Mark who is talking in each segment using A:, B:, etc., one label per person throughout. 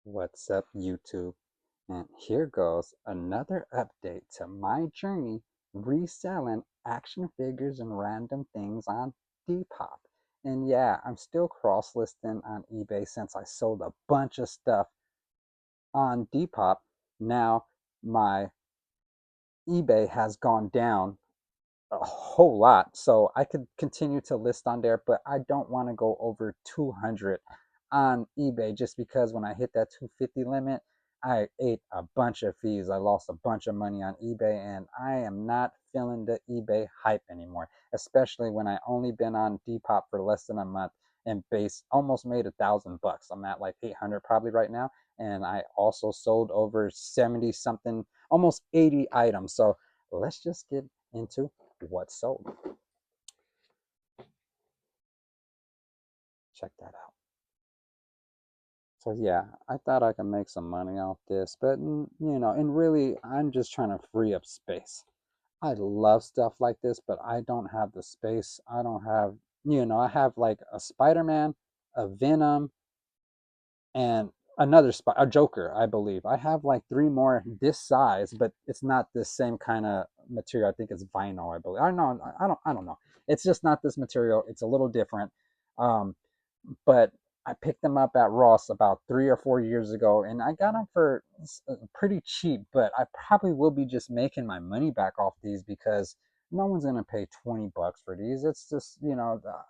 A: What's up, YouTube? And here goes another update to my journey reselling action figures and random things on Depop. And yeah, I'm still cross listing on eBay since I sold a bunch of stuff on Depop. Now my eBay has gone down a whole lot. So I could continue to list on there, but I don't want to go over 200 on eBay just because when I hit that 250 limit, I ate a bunch of fees. I lost a bunch of money on eBay and I am not feeling the eBay hype anymore, especially when I only been on Depop for less than a month and base almost made $1,000. I'm at like 800 probably right now. And I also sold over 70 something, almost 80 items. So let's just get into what's sold. Check that out. So yeah, I thought I could make some money off this, but and really, I'm just trying to free up space. I love stuff like this, but I don't have the space. I don't have, I have like a Spider-Man, a Venom, and a Joker, I believe. I have like three more this size, but it's not the same kind of material. I think it's vinyl, I believe. I don't know. I don't know. It's just not this material. It's a little different. Um, but I picked them up at Ross about 3 or 4 years ago, and I got them for pretty cheap. But I probably will be just making my money back off these because no one's gonna pay 20 bucks for these. It's just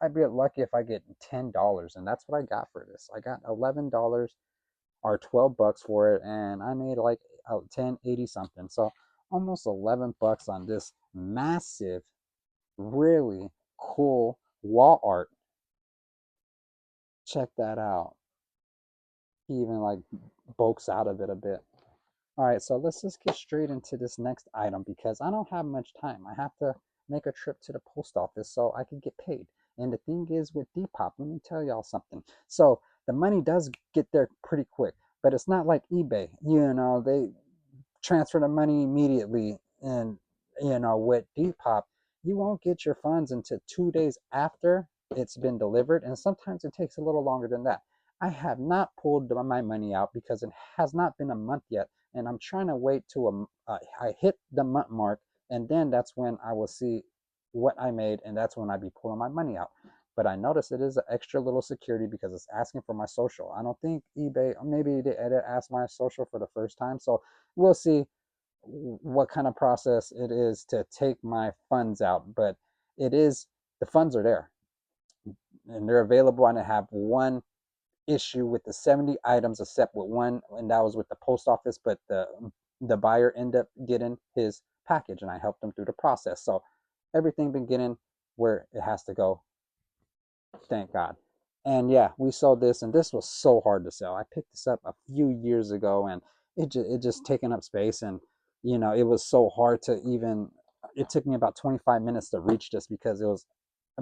A: I'd be lucky if I get $10, and that's what I got for this. I got $11 or 12 bucks for it, and I made like 10.80 something. So almost 11 bucks on this massive, really cool wall art. Check that out. He even like bulks out of it a bit. All right, so let's just get straight into this next item because I don't have much time. I have to make a trip to the post office so I can get paid. And the thing is with Depop, let me tell y'all something. So the money does get there pretty quick, but it's not like eBay. They transfer the money immediately. And, with Depop, you won't get your funds until 2 days after it's been delivered. And sometimes it takes a little longer than that. I have not pulled my money out because it has not been a month yet. And I'm trying to wait till I hit the month mark. And then that's when I will see what I made. And that's when I be pulling my money out. But I notice it is an extra little security because it's asking for my social. I don't think eBay, maybe they asked my social for the first time. So we'll see what kind of process it is to take my funds out. But the funds are there and they're available. And I have one issue with the 70 items, except with one, and that was with the post office. But the buyer ended up getting his package, and I helped him through the process. So everything been getting where it has to go. Thank God. And yeah, we sold this, and this was so hard to sell. I picked this up a few years ago, and it just taken up space, and it was so hard to even. It took me about 25 minutes to reach this because it was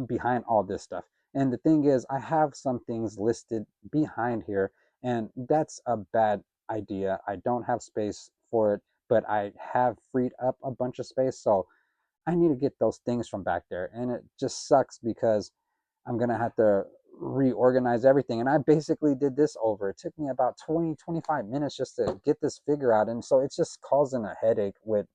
A: behind all this stuff. And the thing is, I have some things listed behind here, and that's a bad idea. I don't have space for it, but I have freed up a bunch of space, so I need to get those things from back there. And it just sucks because I'm going to have to reorganize everything. And I basically did this over. It took me about 20, 25 minutes just to get this figure out. And so it's just causing a headache with,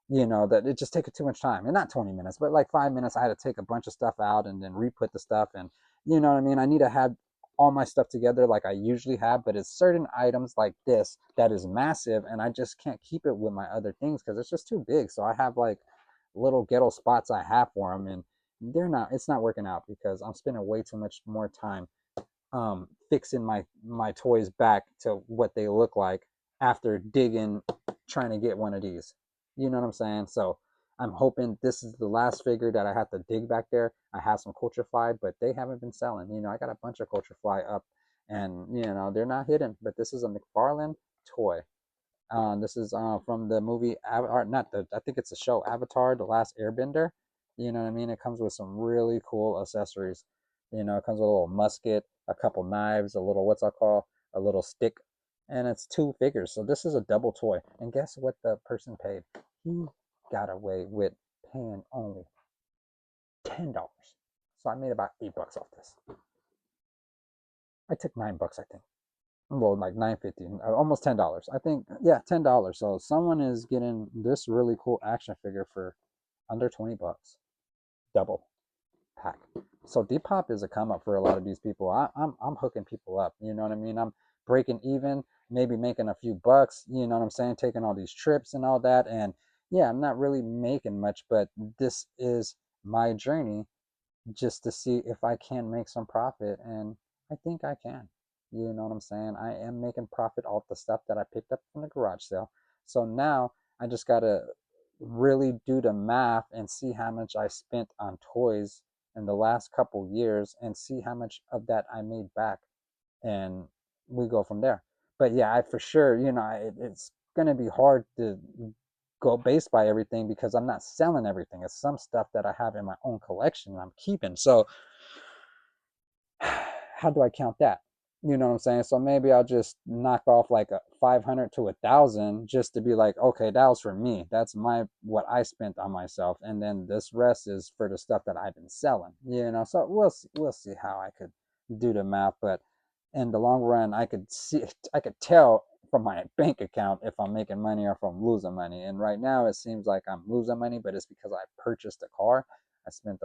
A: that it just takes too much time. And not 20 minutes, but like 5 minutes. I had to take a bunch of stuff out and then re-put the stuff. And you know what I mean? I need to have all my stuff together like I usually have, but it's certain items like this that is massive. And I just can't keep it with my other things because it's just too big. So I have like little ghetto spots I have for them. And it's not working out because I'm spending way too much more time fixing my toys back to what they look like after digging trying to get one of these. You know what I'm saying? So I'm hoping this is the last figure that I have to dig back there. I have some culture fly, but they haven't been selling. I got a bunch of culture fly up, and they're not hidden. But this is a McFarlane toy. This is from the movie Avatar, not the, I think it's a show, Avatar, The Last Airbender. You know what I mean? It comes with some really cool accessories. It comes with a little musket, a couple knives, a little, what's that called? A little stick. And it's two figures. So this is a double toy. And guess what the person paid? He got away with paying only $10. So I made about $8 off this. I took $9, I think. well, like 9.50, almost $10. I think, yeah, $10. So someone is getting this really cool action figure for under 20 bucks, double pack. So Depop is a come up for a lot of these people. I'm hooking people up. You know what I mean? I'm breaking even, maybe making a few bucks. You know what I'm saying? Taking all these trips and all that, and yeah, I'm not really making much, but this is my journey just to see if I can make some profit. And I think I can. You know what I'm saying? I am making profit off the stuff that I picked up from the garage sale. So now I just got to really do the math and see how much I spent on toys in the last couple years and see how much of that I made back. And we go from there. But yeah, I for sure, it's going to be hard to go based by everything because I'm not selling everything. It's some stuff that I have in my own collection and I'm keeping. So how do I count that? You know what I'm saying? So maybe I'll just knock off like a 500 to 1,000 just to be like, okay, that was for me. That's my what I spent on myself, and then this rest is for the stuff that I've been selling. So we'll see how I could do the math, but in the long run, I could tell from my bank account if I'm making money or if I'm losing money. And right now, it seems like I'm losing money, but it's because I purchased a car. I spent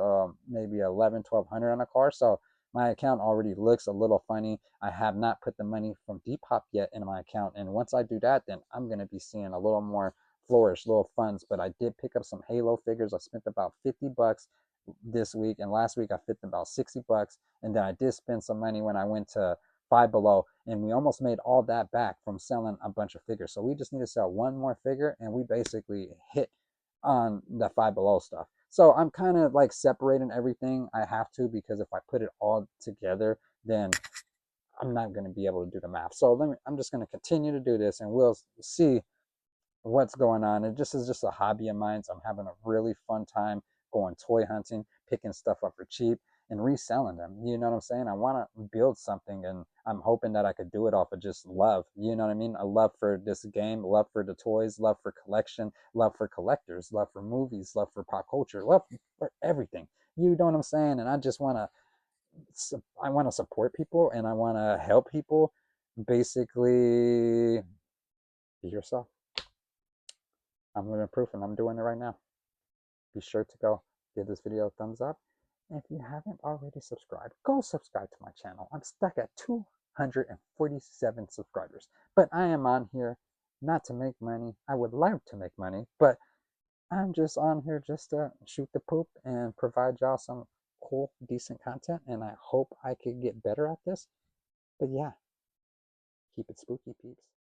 A: maybe 11, 1,200 on a car, so my account already looks a little funny. I have not put the money from Depop yet in my account. And once I do that, then I'm going to be seeing a little more flourish, little funds. But I did pick up some Halo figures. I spent about 50 bucks this week. And last week I spent about 60 bucks. And then I did spend some money when I went to Five Below. And we almost made all that back from selling a bunch of figures. So we just need to sell one more figure and we basically hit on the Five Below stuff. So I'm kind of like separating everything. I have to because if I put it all together, then I'm not going to be able to do the math. So I'm just going to continue to do this and we'll see what's going on. It just is just a hobby of mine. So I'm having a really fun time going toy hunting, picking stuff up for cheap and reselling them. You know what I'm saying? I want to build something and I'm hoping that I could do it off of just love. You know what I mean? A love for this game, love for the toys, love for collection, love for collectors, love for movies, love for pop culture, love for everything. You know what I'm saying? And I want to support people and I want to help people basically be yourself. I'm living proof and I'm doing it right now. Be sure to go give this video a thumbs up. And if you haven't already subscribed, go subscribe to my channel. I'm stuck at 247 subscribers. But I am on here not to make money. I would like to make money, but I'm just on here just to shoot the poop and provide y'all some cool, decent content. And I hope I could get better at this. But yeah, keep it spooky, peeps.